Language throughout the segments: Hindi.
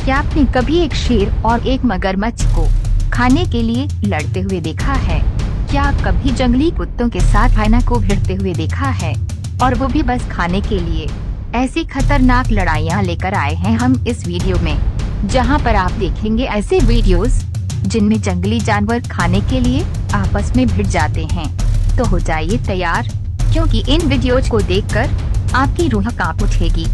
क्या आपने कभी एक शेर और एक मगरमच्छ को खाने के लिए लड़ते हुए देखा है? क्या कभी जंगली कुत्तों के साथ हाइना को भिड़ते हुए देखा है, और वो भी बस खाने के लिए? ऐसी खतरनाक लड़ाइयाँ लेकर आए हैं हम इस वीडियो में, जहां पर आप देखेंगे ऐसे वीडियोस जिनमें जंगली जानवर खाने के लिए आपस में भिड़ जाते हैं। तो हो जाइए तैयार, क्योंकि इन वीडियोज को देखकर आपकी रूह कांप उठेगी।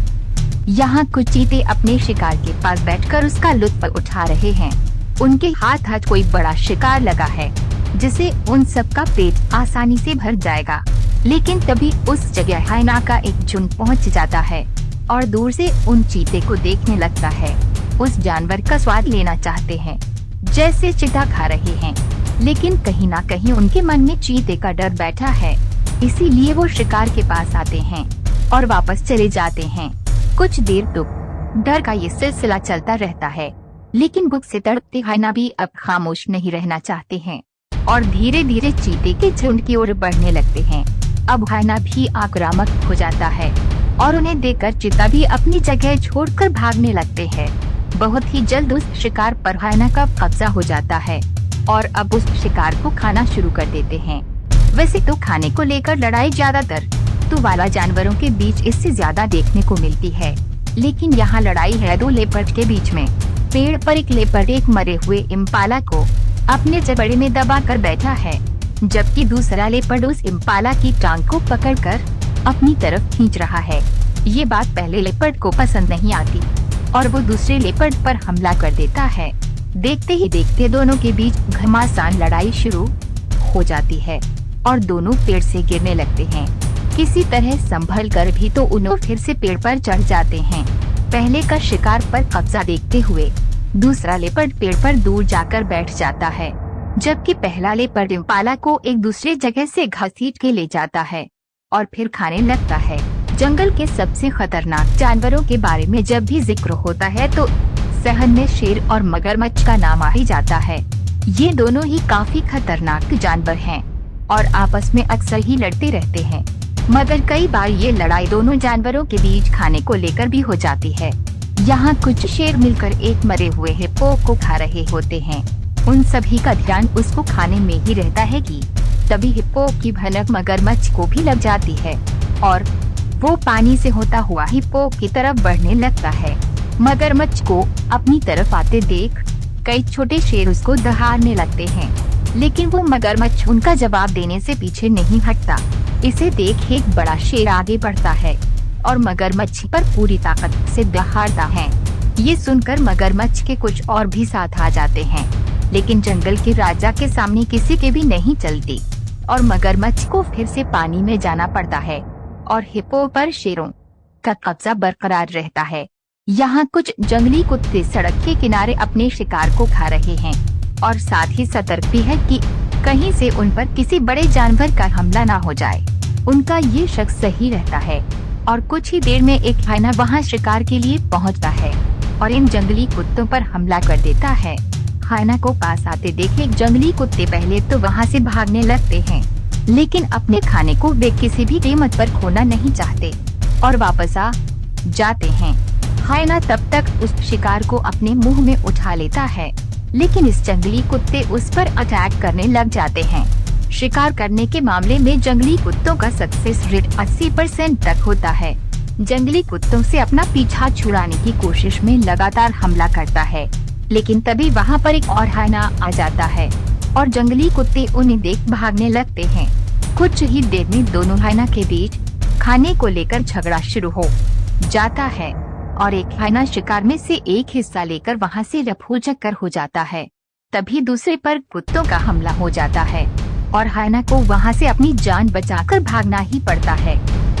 यहाँ कुछ चीते अपने शिकार के पास बैठकर उसका लुत्फ उठा रहे हैं। उनके हाथ कोई बड़ा शिकार लगा है जिसे उन सबका पेट आसानी से भर जाएगा। लेकिन तभी उस जगह हाइना का एक झुंड पहुँच जाता है और दूर से उन चीते को देखने लगता है। उस जानवर का स्वाद लेना चाहते हैं, जैसे चीता खा रहे हैं, लेकिन कहीं ना कहीं उनके मन में चीते का डर बैठा है। इसीलिए वो शिकार के पास आते हैं और वापस चले जाते हैं। कुछ देर तो डर का ये सिलसिला चलता रहता है, लेकिन भूख से तड़पते हाइना भी अब खामोश नहीं रहना चाहते हैं और धीरे धीरे चीते के झुंड की ओर बढ़ने लगते हैं। अब हाइना भी आक्रामक हो जाता है और उन्हें देखकर चीता भी अपनी जगह छोड़कर भागने लगते हैं। बहुत ही जल्द उस शिकार पर हाइना का कब्जा हो जाता है और अब उस शिकार को खाना शुरू कर देते हैं। वैसे तो खाने को लेकर लड़ाई ज्यादातर वाला जानवरों के बीच इससे ज्यादा देखने को मिलती है, लेकिन यहाँ लड़ाई है दो लेपर्ड के बीच में। पेड़ पर एक लेपर्ड एक मरे हुए इम्पाला को अपने जबड़े में दबा कर बैठा है, जबकि दूसरा लेपर्ड उस इम्पाला की टांग को पकड़कर अपनी तरफ खींच रहा है। ये बात पहले लेपर्ड को पसंद नहीं आती और वो दूसरे लेपर्ड पर हमला कर देता है। देखते ही देखते दोनों के बीच घमासान लड़ाई शुरू हो जाती है और दोनों पेड़ से गिरने लगते हैं। किसी तरह संभल कर भी तो उन्हों फिर से पेड़ पर चढ़ जाते हैं। पहले का शिकार पर कब्जा देखते हुए दूसरा लेपर्ड पेड़ पर दूर जाकर बैठ जाता है, जबकि पहला लेपर्ड इम्पाला को एक दूसरे जगह से घसीट के ले जाता है और फिर खाने लगता है। जंगल के सबसे खतरनाक जानवरों के बारे में जब भी जिक्र होता है तो सहन में शेर और मगरमच्छ का नाम आ ही जाता है। ये दोनों ही काफी खतरनाक जानवर हैं और आपस में अक्सर ही लड़ते रहते हैं, मगर कई बार ये लड़ाई दोनों जानवरों के बीच खाने को लेकर भी हो जाती है। यहाँ कुछ शेर मिलकर एक मरे हुए हिप्पो को खा रहे होते हैं। उन सभी का ध्यान उसको खाने में ही रहता है कि तभी हिप्पो की भनक मगरमच्छ को भी लग जाती है और वो पानी से होता हुआ हिप्पो की तरफ बढ़ने लगता है। मगरमच्छ को अपनी तरफ आते देख कई छोटे शेर उसको दहाड़ने लगते हैं, लेकिन वो मगरमच्छ उनका जवाब देने से पीछे नहीं हटता। इसे देख एक बड़ा शेर आगे बढ़ता है और मगरमच्छ पर पूरी ताकत से दहाड़ता है। ये सुनकर मगरमच्छ के कुछ और भी साथ आ जाते हैं, लेकिन जंगल के राजा के सामने किसी के भी नहीं चलती और मगरमच्छ को फिर से पानी में जाना पड़ता है और हिप्पो पर शेरों का कब्जा बरकरार रहता है। यहाँ कुछ जंगली कुत्ते सड़क के किनारे अपने शिकार को खा रहे हैं और साथ ही सतर्क भी है कि कहीं से उन पर किसी बड़े जानवर का हमला ना हो जाए। उनका ये शक सही रहता है और कुछ ही देर में एक हाइना वहाँ शिकार के लिए पहुँचता है और इन जंगली कुत्तों पर हमला कर देता है। हाइना को पास आते देखे जंगली कुत्ते पहले तो वहाँ से भागने लगते हैं, लेकिन अपने खाने को वे किसी भी कीमत पर खोना नहीं चाहते और वापस आ जाते हैं। हाइना तब तक उस शिकार को अपने मुँह में उठा लेता है, लेकिन इस जंगली कुत्ते उस पर अटैक करने लग जाते हैं। शिकार करने के मामले में जंगली कुत्तों का सक्सेस रेट 80% तक होता है। जंगली कुत्तों से अपना पीछा छुड़ाने की कोशिश में लगातार हमला करता है, लेकिन तभी वहाँ पर एक और हाइना आ जाता है और जंगली कुत्ते उन्हें देख भागने लगते हैं। कुछ ही देर में दोनों हाइना के बीच खाने को लेकर झगड़ा शुरू हो जाता है और एक हाइना शिकार में से एक हिस्सा लेकर वहाँ से रफू चक्कर हो जाता है। तभी दूसरे पर कुत्तों का हमला हो जाता है और हाइना को वहाँ से अपनी जान बचाकर भागना ही पड़ता है।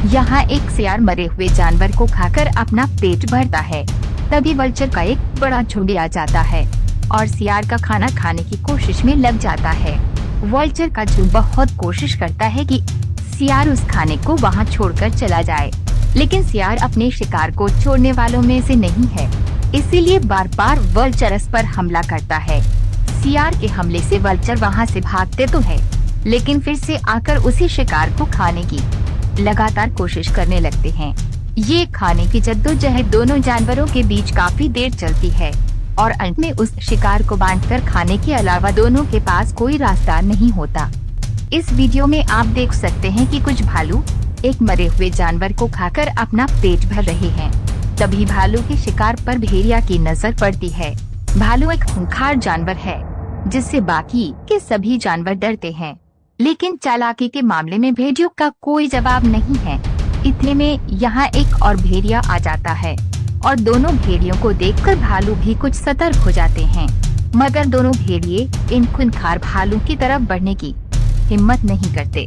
यहाँ एक सियार मरे हुए जानवर को खाकर अपना पेट भरता है। तभी वल्चर का एक बड़ा झुंड आ जाता है और सियार का खाना खाने की कोशिश में लग जाता है। वल्चर का झुंड बहुत कोशिश करता है कि सियार उस खाने को वहाँ छोड़कर चला जाए, लेकिन सियार अपने शिकार को छोड़ने वालों में से नहीं है, इसीलिए बार बार वल्चर इस पर हमला करता है। सियार के हमले से वल्चर वहाँ से भागते तो है, लेकिन फिर से आकर उसी शिकार को खाने की लगातार कोशिश करने लगते हैं। ये खाने की जद्दोजहद दोनों जानवरों के बीच काफी देर चलती है और अंत में उस शिकार को बांधकर खाने के अलावा दोनों के पास कोई रास्ता नहीं होता। इस वीडियो में आप देख सकते हैं कि कुछ भालू एक मरे हुए जानवर को खाकर अपना पेट भर रहे हैं। तभी भालू के शिकार पर भेड़िया की नजर पड़ती है। भालू एक खूंखार जानवर है जिससे बाकी के सभी जानवर डरते हैं, लेकिन चालाकी के मामले में भेड़ियों का कोई जवाब नहीं है। इतने में यहाँ एक और भेड़िया आ जाता है और दोनों भेड़ियों को देखकर भालू भी कुछ सतर्क हो जाते हैं, मगर दोनों भेड़िए इन खूंखार भालू की तरफ बढ़ने की हिम्मत नहीं करते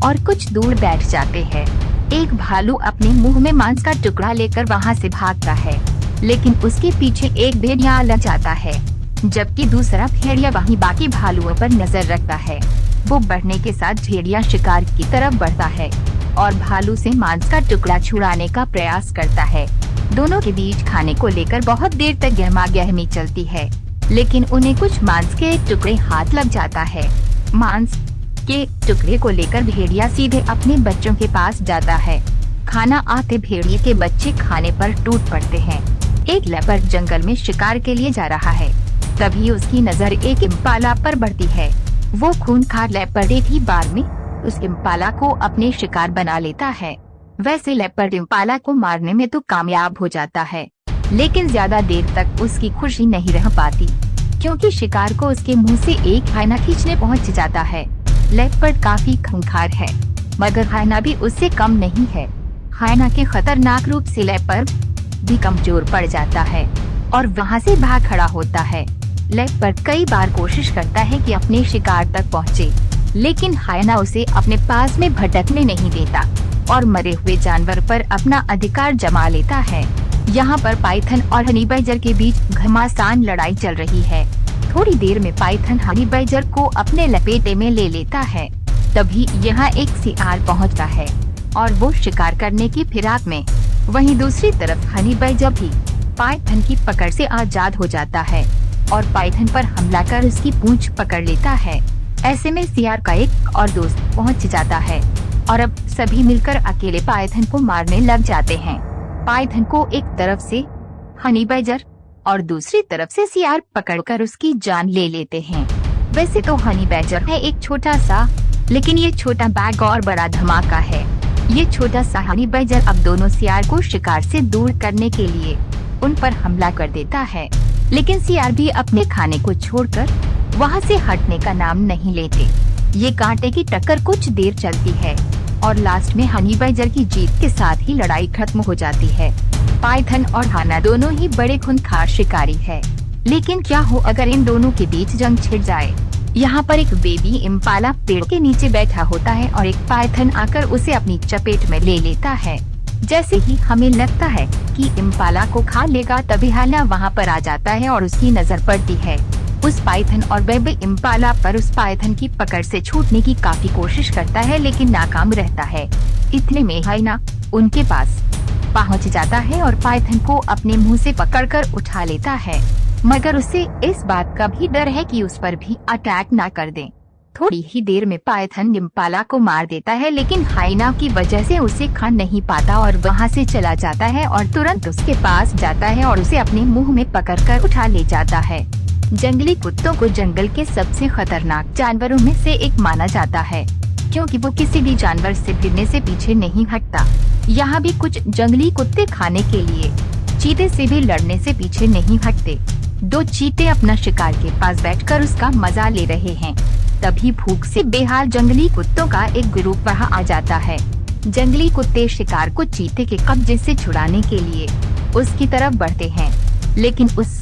और कुछ दूर बैठ जाते हैं। एक भालू अपने मुंह में मांस का टुकड़ा लेकर वहाँ से भागता है, लेकिन उसके पीछे एक भेड़िया लग जाता है, जबकि दूसरा भेड़िया वहीं बाकी भालुओं पर नजर रखता है। वो बढ़ने के साथ भेड़िया शिकार की तरफ बढ़ता है और भालू से मांस का टुकड़ा छुड़ाने का प्रयास करता है। दोनों के बीच खाने को लेकर बहुत देर तक गहमा-गहमी चलती है, लेकिन उन्हें कुछ मांस के टुकड़े हाथ लग जाता है। मांस के टुकड़े को लेकर भेड़िया सीधे अपने बच्चों के पास जाता है। खाना आते भेड़िए के बच्चे खाने पर टूट पड़ते हैं। एक लेपर्ड जंगल में शिकार के लिए जा रहा है, तभी उसकी नजर एक इम्पाला पर बढ़ती है। वो खूंखार लेपर्ड एक ही बार में उस इम्पाला को अपने शिकार बना लेता है। वैसे लेपर्ड इम्पाला को मारने में तो कामयाब हो जाता है, लेकिन ज्यादा देर तक उसकी खुशी नहीं रह पाती, क्योंकि शिकार को उसके मुंह से एक हाइना खींचने पहुंच जाता है। लेपर्ड काफी खूंखार है, मगर हाइना भी उससे कम नहीं है। हाइना के खतरनाक रूप से लेपर्ड भी कमजोर पड़ जाता है और वहाँ से भाग खड़ा होता है। लेपर्ड कई बार कोशिश करता है कि अपने शिकार तक पहुँचे, लेकिन हाइना उसे अपने पास में भटकने नहीं देता और मरे हुए जानवर पर अपना अधिकार जमा लेता है। यहाँ पर पाइथन और हनी बैजर के बीच घमासान लड़ाई चल रही है। थोड़ी देर में पाइथन हनी बैजर को अपने लपेटे में ले लेता है। तभी यहाँ एक सियार पहुँचता है और वो शिकार करने की फिराक में। वहीं दूसरी तरफ हनी बैजर भी पाइथन की पकड़ से आजाद हो जाता है और पाइथन पर हमला कर उसकी पूंछ पकड़ लेता है। ऐसे में सियार का एक और दोस्त पहुंच जाता है और अब सभी मिलकर अकेले पाइथन को मारने लग जाते हैं। पाइथन को एक तरफ से हनी बैजर और दूसरी तरफ से सियार पकड़कर उसकी जान ले लेते हैं। वैसे तो हनी बैजर है एक छोटा सा, लेकिन ये छोटा बैग और बड़ा धमाका है। ये छोटा सा हनी बैजर अब दोनों सियार को शिकार से दूर करने के लिए उन पर हमला कर देता है, लेकिन सियार भी अपने खाने को छोड़कर वहाँ से हटने का नाम नहीं लेते। ये कांटे की टक्कर कुछ देर चलती है और लास्ट में हनी बैजर की जीत के साथ ही लड़ाई खत्म हो जाती है। पाइथन और हाना दोनों ही बड़े खूंखार शिकारी है, लेकिन क्या हो अगर इन दोनों के बीच जंग छिड़ जाए। यहाँ पर एक बेबी इम्पाला पेड़ के नीचे बैठा होता है और एक पाइथन आकर उसे अपनी चपेट में ले लेता है। जैसे ही हमें लगता है कि इम्पाला को खा लेगा, तभी हाना वहाँ पर आ जाता है और उसकी नजर पड़ती है उस पाइथन और बेबी इम्पाला पर। उस पाइथन की पकड़ से छूटने की काफी कोशिश करता है, लेकिन नाकाम रहता है। इतने में हाइना उनके पास पहुंच जाता है और पाइथन को अपने मुंह से पकड़कर उठा लेता है, मगर उसे इस बात का भी डर है कि उस पर भी अटैक ना कर दे। थोड़ी ही देर में पाइथन इम्पाला को मार देता है, लेकिन हाइना की वजह से उसे खा नहीं पाता और वहाँ से चला जाता है और तुरंत उसके पास जाता है और उसे अपने मुंह में पकड़कर उठा ले जाता है। जंगली कुत्तों को जंगल के सबसे खतरनाक जानवरों में से एक माना जाता है, क्योंकि वो किसी भी जानवर से भिड़ने से पीछे नहीं हटता। यहाँ भी कुछ जंगली कुत्ते खाने के लिए चीते से भी लड़ने से पीछे नहीं हटते। दो चीते अपना शिकार के पास बैठकर उसका मजा ले रहे हैं। तभी भूख से बेहाल जंगली कुत्तों का एक ग्रुप वहाँ आ जाता है। जंगली कुत्ते शिकार को चीते के कब्जे से छुड़ाने के लिए उसकी तरफ बढ़ते हैं, लेकिन उस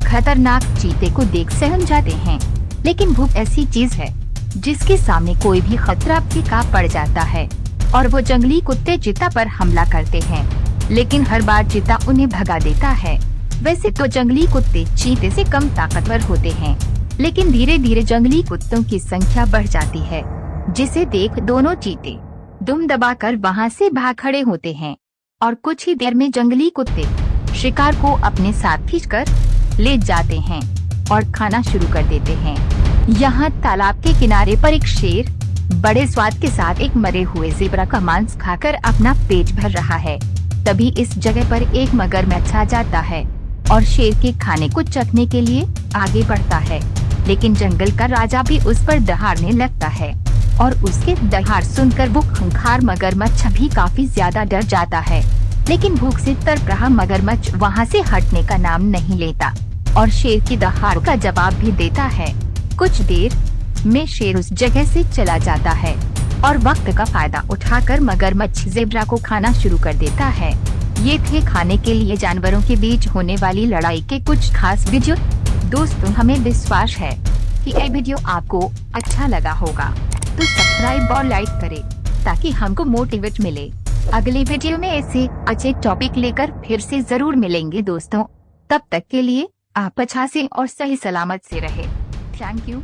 खतरनाक चीते को देख सहम जाते हैं। लेकिन भूख ऐसी चीज है जिसके सामने कोई भी खतरा फीका पड़ जाता है और वो जंगली कुत्ते चीता पर हमला करते हैं, लेकिन हर बार चीता उन्हें भगा देता है। वैसे तो जंगली कुत्ते चीते से कम ताकतवर होते हैं, लेकिन धीरे धीरे जंगली कुत्तों की संख्या बढ़ जाती है, जिसे देख दोनों चीते दुम दबाकर वहाँ से भाग खड़े होते हैं और कुछ ही देर में जंगली कुत्ते शिकार को अपने साथ खींचकर ले जाते हैं और खाना शुरू कर देते हैं। यहाँ तालाब के किनारे पर एक शेर बड़े स्वाद के साथ एक मरे हुए ज़ेब्रा का मांस खाकर अपना पेट भर रहा है। तभी इस जगह पर एक मगरमच्छ आ जाता है और शेर के खाने को चखने के लिए आगे बढ़ता है। लेकिन जंगल का राजा भी उस पर दहाड़ने लगता है और उसके दहाड़ सुनकर वो खूंखार मगरमच्छ भी काफी ज्यादा डर जाता है। लेकिन भूख से तड़प रहा मगरमच्छ वहाँ से हटने का नाम नहीं लेता और शेर की दहाड़ का जवाब भी देता है। कुछ देर में शेर उस जगह से चला जाता है और वक्त का फायदा उठाकर मगरमच्छ ज़ेब्रा को खाना शुरू कर देता है। ये थे खाने के लिए जानवरों के बीच होने वाली लड़ाई के कुछ खास वीडियो। दोस्तों, हमें विश्वास है कि ये वीडियो आपको अच्छा लगा होगा, तो सब्सक्राइब और लाइक करें ताकि हमको मोटिवेट मिले। अगली वीडियो में ऐसे अच्छे टॉपिक लेकर फिर से जरूर मिलेंगे दोस्तों। तब तक के लिए आप अच्छा से और सही सलामत से रहे। Thank you.